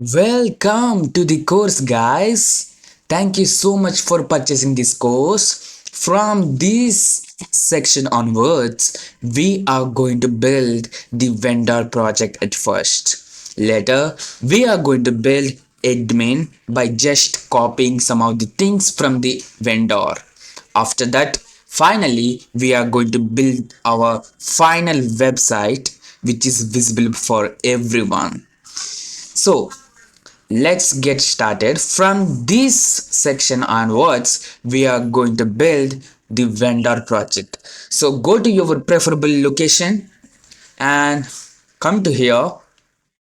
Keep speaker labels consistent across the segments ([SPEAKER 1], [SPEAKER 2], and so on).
[SPEAKER 1] Welcome to the course, guys. Thank you so much for purchasing this course. From this section onwards, we are going to build the vendor project at first. Later, we are going to build admin by just copying some of the things from the vendor. After that, finally, we are going to build our final website which is visible for everyone. So, let's get started. From this section onwards, we are going to build the vendor project. So go to your preferable location and come to here,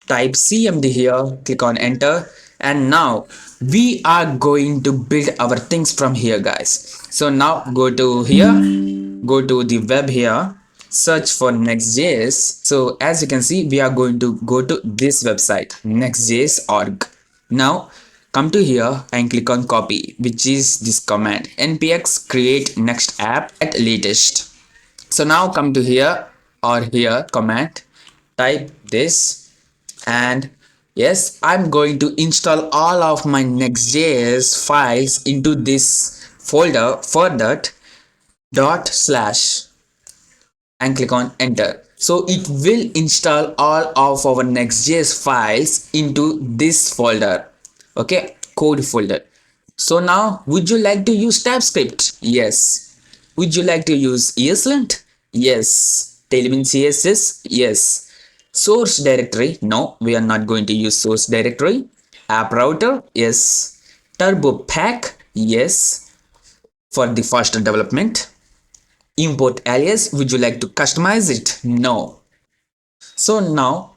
[SPEAKER 1] type CMD here, click on enter, and now we are going to build our things from here, guys. So now go to here, go to the web here, search for Next.js. So as you can see, we are going to go to this website, nextjs.org. Now come to here and click on copy, which is this command npx create next app at latest. So now come to here or here command, type this, and yes, I'm going to install all of my Next.js files into this folder. For that, dot slash and click on enter. So it will install all of our Next.js files into this folder. Okay, code folder. So now, would you like to use TypeScript? Yes. Would you like to use ESLint? Yes. Tailwind CSS? Yes. Source directory? No, we are not going to use source directory. App router? Yes. Turbo pack? Yes. For the faster development. Import alias, would you like to customize it? No. So now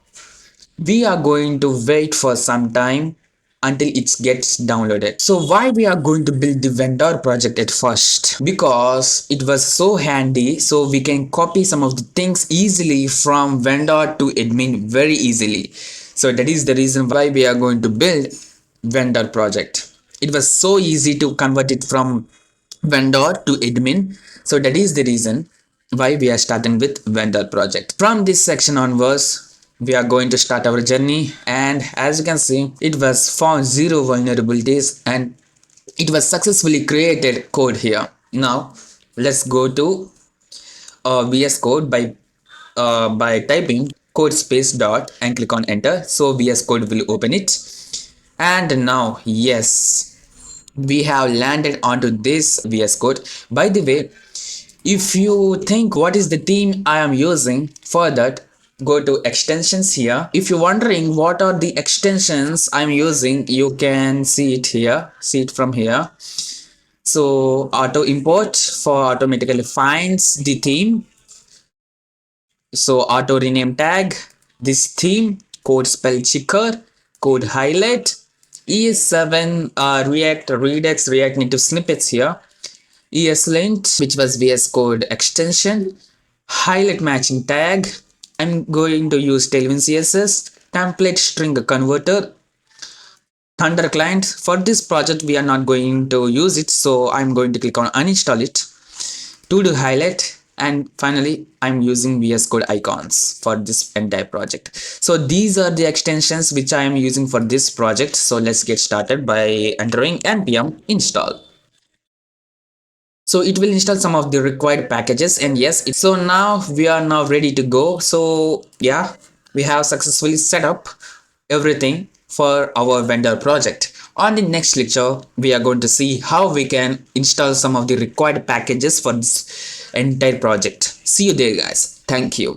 [SPEAKER 1] we are going to wait for some time until it gets downloaded. So why we are going to build the vendor project at first? Because it was so handy, so we can copy some of the things easily from vendor to admin very easily. So that is the reason why we are going to build vendor project. It was so easy to convert it from vendor to admin. So that is the reason why we are starting with vendor project. From this section onwards, we are going to start our journey, and as you can see, it was found 0 vulnerabilities and it was successfully created code here. Now let's go to VS Code by typing code space dot and click on enter. So VS Code will open it, and now yes, we have landed onto this VS Code. By the way, if you think what is the theme I am using, for that go to extensions here. If you're wondering what are the extensions I'm using, you can see it here, see it from here. So auto import for automatically finds the theme. So auto rename tag, this theme, code spell checker, code highlight, ES7 React Redux React Native snippets here, ESLint, which was VS Code extension, highlight matching tag. I'm going to use Tailwind CSS, template string converter, Thunder client. For this project, we are not going to use it, so I'm going to click on uninstall it, to do highlight, and finally I'm using VS Code icons for this entire project. So these are the extensions which I am using for this project. So let's get started by entering npm install. So it will install some of the required packages, and yes, so now we are now ready to go. So yeah, we have successfully set up everything for our vendor project. On the next lecture, we are going to see how we can install some of the required packages for this entire project. See you there, guys. Thank you.